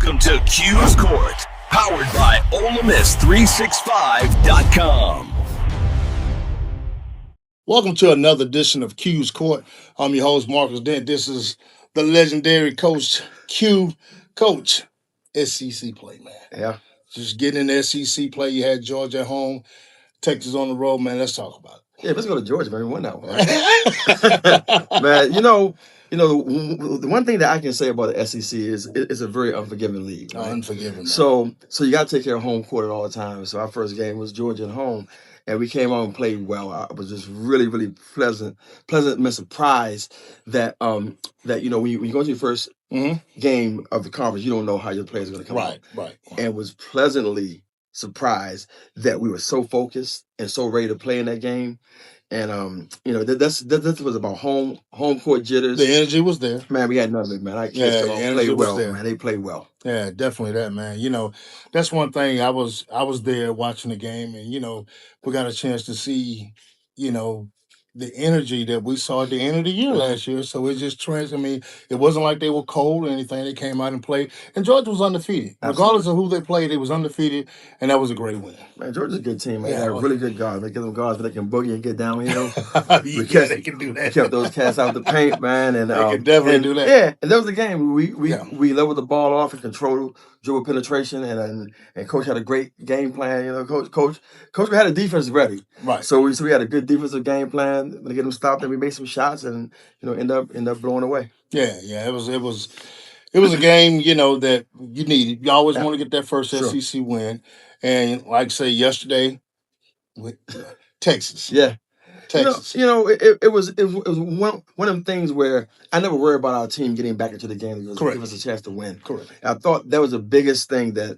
Welcome to Q's Court, powered by OleMiss365.com. Welcome to another edition of Q's Court. I'm your host, Marcus Dent. This is the legendary Coach Q. Coach, SEC play, man. Yeah. Just getting in the SEC play. You had Georgia at home, Texas on the road, man. Let's talk about it. Yeah, let's go to Georgia, man. We won that one, right? Man, the one thing that I can say about the SEC is it's a very unforgiving league. Right? Unforgiving. Man. So you got to take care of home court at all time. So our first game was Georgia at home, and we came out and played well. I was just really, really pleasantly surprised that when you go to your first game of the conference, you don't know how your players are going to come out. Right. And was pleasantly surprised that we were so focused and so ready to play in that game. And that was about home court jitters. The energy was there. Man, we had nothing, man. Kids played well, man. They played well. Yeah, definitely that, man. That's one thing. I was there watching the game, and we got a chance to see, the energy that we saw at the end of the year last year. So it just it wasn't like they were cold or anything. They came out and played. And Georgia was undefeated. Absolutely. Regardless of who they played, they was undefeated, and that was a great win. Man, Georgia's a good team, man. They have really good guards. They give them guards that can boogie and get downhill. They can do that. Kept those cats out the paint, man. And they can definitely do that. Yeah, and that was the game. We leveled the ball off and controlled dribble penetration, and Coach had a great game plan. Coach had a defense ready. Right. So we had a good defensive game plan to get them stopped, and we made some shots, and end up blowing away. Yeah. It was a game that you needed. You always want to get that first SEC win, and like I say yesterday with Texas. Yeah. Texas. It was one of them things where I never worry about our team getting back into the game to give us a chance to win. Correct. I thought that was the biggest thing that,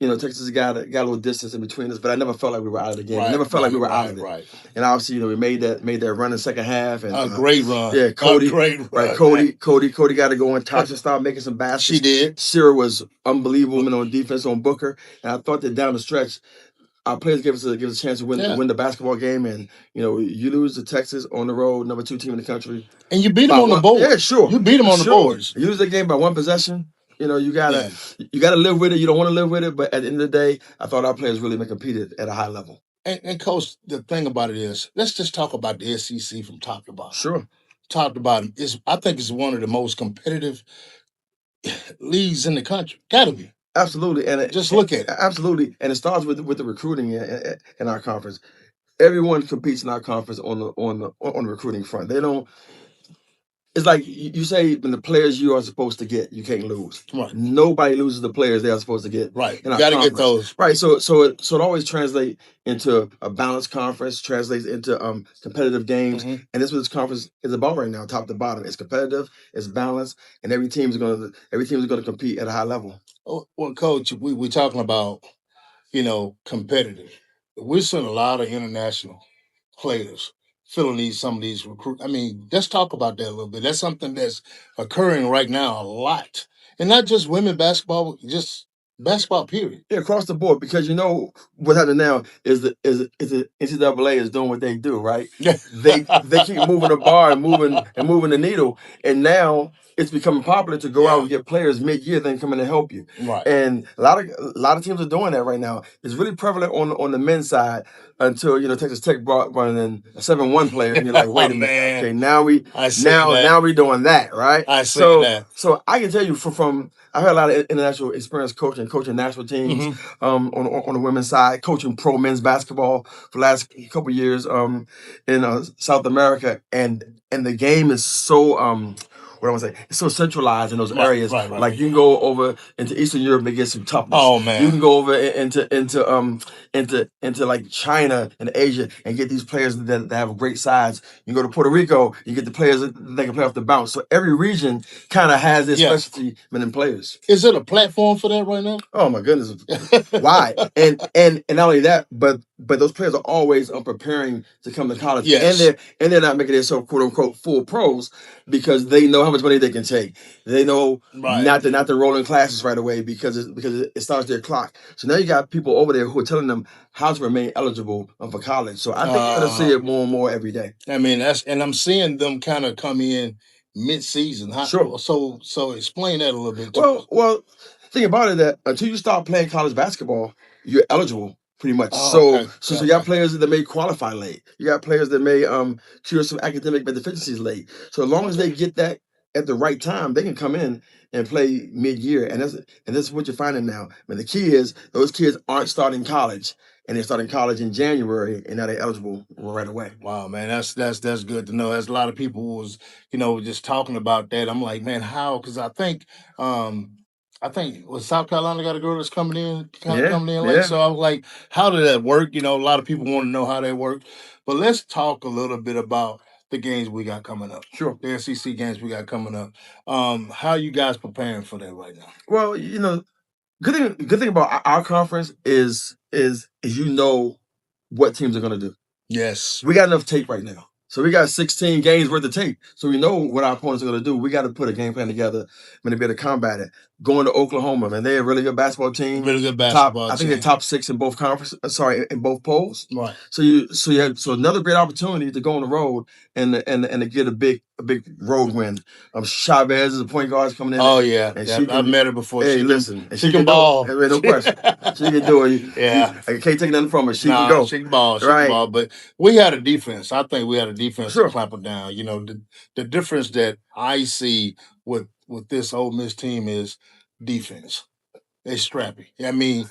Texas got a little distance in between us, but I never felt like we were out of the game. I never felt like we were out of it. Right. And obviously, we made that run in the second half. And a great run. Yeah, Cody. Great run. Right, Cody got to go and touch and start making some baskets. She did. Sarah was unbelievable on defense on Booker, and I thought that down the stretch, our players give us a chance to win the basketball game, and you lose to Texas on the road, number 2 team in the country, and you beat them on the board. Yeah, sure, you beat them on the boards. You lose the game by one possession. You gotta live with it. You don't want to live with it, but at the end of the day, I thought our players really competed at a high level. And Coach, the thing about it is, let's just talk about the SEC from top to bottom. Sure, top to bottom I think it's one of the most competitive leagues in the country. Gotta be. Absolutely, and just look at it. Absolutely, and it starts with the recruiting in our conference. Everyone competes in our conference on the recruiting front. They don't. It's like you say, when the players you are supposed to get, you can't lose. Right. Nobody loses the players they are supposed to get. Right. You got to get those. Right. So it always translates into a balanced conference, translates into competitive games, and that's what this conference is about right now, top to bottom. It's competitive, it's balanced, and every team is going to compete at a high level. Well, Coach, we're talking about competitive. We're seeing a lot of international players filling some of these recruits. I mean, let's talk about that a little bit. That's something that's occurring right now a lot. And not just women basketball, just basketball, period. Yeah, across the board, because what's happening now is the NCAA is doing what they do, right? Yeah. They keep moving the bar and moving the needle, and now it's becoming popular to go out and get players mid-year, then come in and help you. Right. And a lot of teams are doing that right now. It's really prevalent on the men's side until Texas Tech brought in a 7-1 player, and you're like, wait a minute, okay, now we're doing that, right? I see that. So I can tell you from I've had a lot of international experience coaching national teams on the women's side, coaching pro men's basketball for the last couple of years in South America, and the game is so what I want to say, it's so centralized in those areas. Right. Like you can go over into Eastern Europe and get some toughness. Oh man, you can go over into like China and Asia and get these players that have great size. You go to Puerto Rico, you get the players that can play off the bounce. So every region kind of has their specialty in players. Is it a platform for that right now? Oh my goodness, why? And not only that, but those players are always preparing to come to college, and they're not making themselves quote unquote full pros because they know how much money they can take. They know not to roll in classes right away because it starts their clock. So now you got people over there who are telling them how to remain eligible for college. So I think you're going to see it more and more every day. I mean, and I'm seeing them kind of come in mid-season. Sure. So explain that a little bit. Well, Think about it that until you start playing college basketball, you're eligible pretty much. Oh, okay. So you got players that may qualify late. You got players that may cure some academic deficiencies late. So as long as they get that at the right time, they can come in and play mid-year. And that's what you're finding now. I mean, the key is those kids aren't starting college, and they're starting college in January, and now they're eligible right away. Wow, man, that's good to know. There's a lot of people who was, just talking about that. I'm like, man, how? Because I think was South Carolina got a girl that's coming in late. So I was like, how did that work? A lot of people want to know how that worked. But let's talk a little bit about the games we got coming up. Sure. The SEC games we got coming up. How you guys preparing for that right now? Well, good thing about our conference is what teams are going to do. Yes. We got enough tape right now. So we got 16 games worth of tape. So we know what our opponents are going to do. We got to put a game plan together to be able to combat it. Going to Oklahoma, man, they're a really good basketball team. Really good basketball team. I think they're top 6 in both in both polls. Right. So another great opportunity to go on the road and to get a big road win. Chavez is a point guard coming in. Oh yeah, I've met her before. Hey, she can ball. No question. She can do it. Yeah, I can't take nothing from her. She can go. She can ball. She can ball. But we had a defense. I think we had a defense to clamp her down. The difference that I see with this Ole Miss team is defense. They strappy. I mean,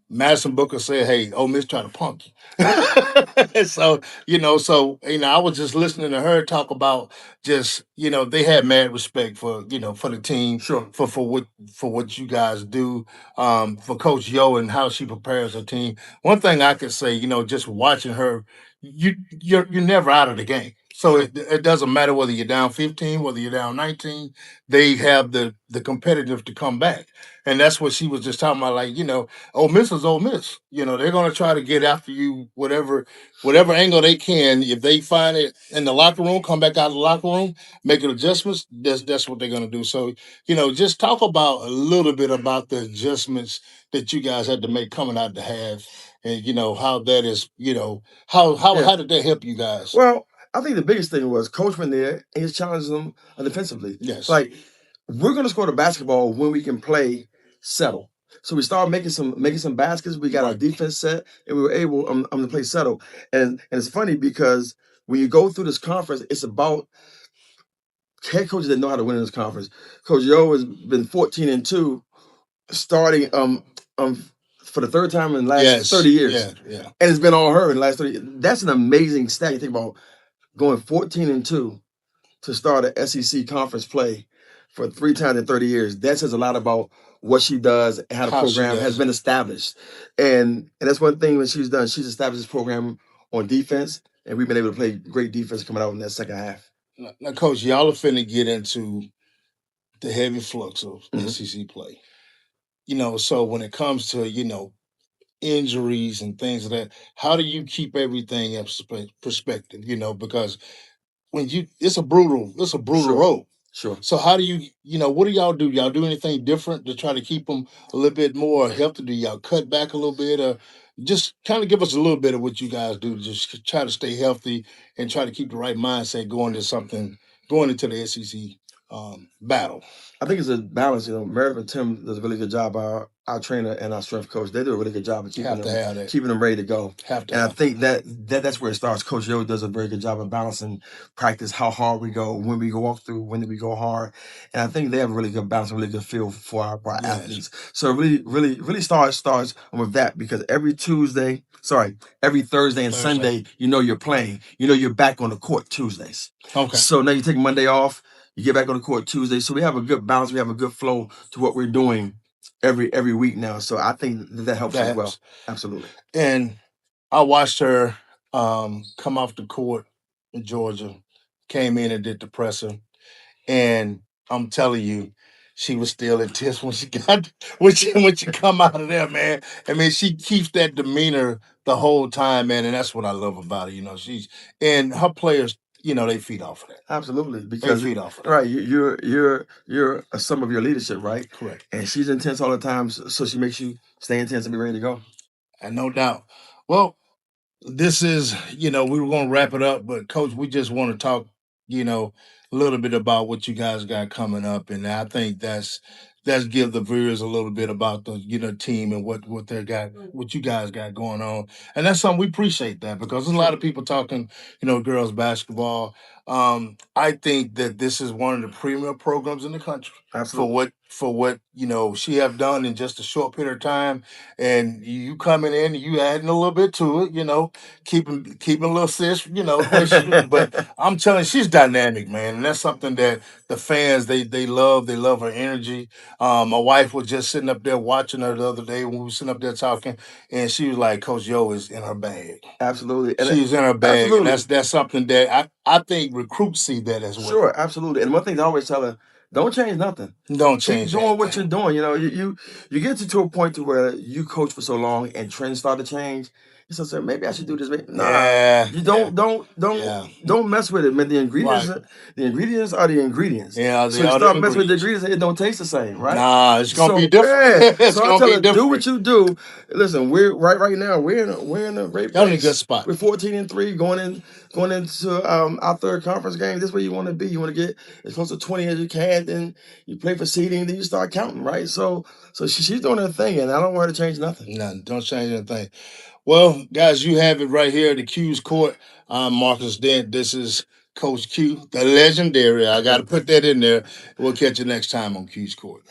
Madison Booker said, "Hey, Ole Miss trying to punk you." so I was just listening to her talk about just they had mad respect for for the team, sure, for what you guys do, for Coach Yo and how she prepares her team. One thing I could say, just watching her, you're never out of the game. So it doesn't matter whether you're down 15, whether you're down 19. They have the competitive to come back. And that's what she was just talking about. Like, Ole Miss is Ole Miss. They're going to try to get after you whatever angle they can. If they find it in the locker room, come back out of the locker room, making adjustments, that's what they're going to do. So, just talk about a little bit about the adjustments that you guys had to make coming out the half and, how that is, how did that help you guys? Well, I think the biggest thing was Coach went there and he's challenging them defensively. Yes. Like, we're going to score the basketball when we can play settle. So we started making some baskets. We got our defense set, and we were able to play settle. And it's funny because when you go through this conference, it's about head coaches that know how to win in this conference. Coach Yo has been 14-2, starting for the third time in the last 30 years. Yeah. And it's been all her in the last 30 years. That's an amazing stat. You think about going 14-2 to start an SEC conference play for 3 times in 30 years. That says a lot about what she does and how the program has been established. And that's one thing that she's done. She's established this program on defense, and we've been able to play great defense coming out in that second half. Now, Coach, y'all are finna get into the heavy flux of SEC play. So when it comes to, injuries and things like that, how do you keep everything in perspective? Because when it's a brutal Sure. road. Sure. So how do you, what do y'all do? Y'all do anything different to try to keep them a little bit more healthy? Do y'all cut back a little bit, or just kind of give us a little bit of what you guys do to just try to stay healthy and try to keep the right mindset going into the SEC battle? I think it's a balance. Meredith and Tim does a really good job. Our trainer and our strength coach, they do a really good job of keeping them ready to go. I think that's where it starts. Coach Yo does a very good job of balancing practice, how hard we go, when we go walk through, when do we go hard. And I think they have a really good balance, a really good feel for our athletes. So it really starts with that, because every Thursday and Sunday, you're playing. You're back on the court Tuesdays. Okay. So now you take Monday off. You get back on the court Tuesday. So we have a good balance. We have a good flow to what we're doing every week now. So I think that helps as well. Absolutely. And I watched her come off the court in Georgia, came in and did the presser. And I'm telling you, she was still intense when she come out of there, man. I mean, she keeps that demeanor the whole time, man, and that's what I love about her. And her players, they feed off of that. Absolutely, because they feed off of that. Right, you're a sum of your leadership, right? Correct. And she's intense all the time, so she makes you stay intense and be ready to go. And no doubt. Well, this is, we were going to wrap it up, but Coach, we just want to talk, a little bit about what you guys got coming up. And I think that's Let's give the viewers a little bit about the team and what they got, what you guys got going on, and that's something we appreciate that because there's a lot of people talking, girls basketball. I think that this is one of the premier programs in the country Absolutely. for what she have done in just a short period of time, and you coming in, you adding a little bit to it, keeping a little sis, but I'm telling you, she's dynamic, man, and that's something that the fans they love her energy. My wife was just sitting up there watching her the other day when we were sitting up there talking, and she was like, "Coach Yo is in her bag. Absolutely. She's in her bag," and Absolutely. that's something that I think recruits see that as well. Sure, absolutely. And one thing I always tell her, don't change nothing. Don't Keep change doing what anything. you're doing. You get to a point to where you coach for so long and trends start to change. You start saying, maybe I should do this. Nah, Yeah, you yeah, yeah. don't mess with it, man. Right. The ingredients are the ingredients. Yeah, So the you other start messing with the ingredients. ingredients, it don't taste the same, right? Nah, it's gonna be So different. yeah, It's so I gonna tell be her, do what different. you do. Listen, we're right now. We're in a great Y'all in a good place. spot. We're 14-3, going into our third conference game. This is where you want to be. You want to get as close to 20 as you can. Then you play for seeding. Then you start counting, right? So she's doing her thing, and I don't want her to change nothing. None. Don't change anything. Well, guys, you have it right here at the Q's Court. I'm Marcus Dent. This is Coach Q, the legendary. I got to put that in there. We'll catch you next time on Q's Court.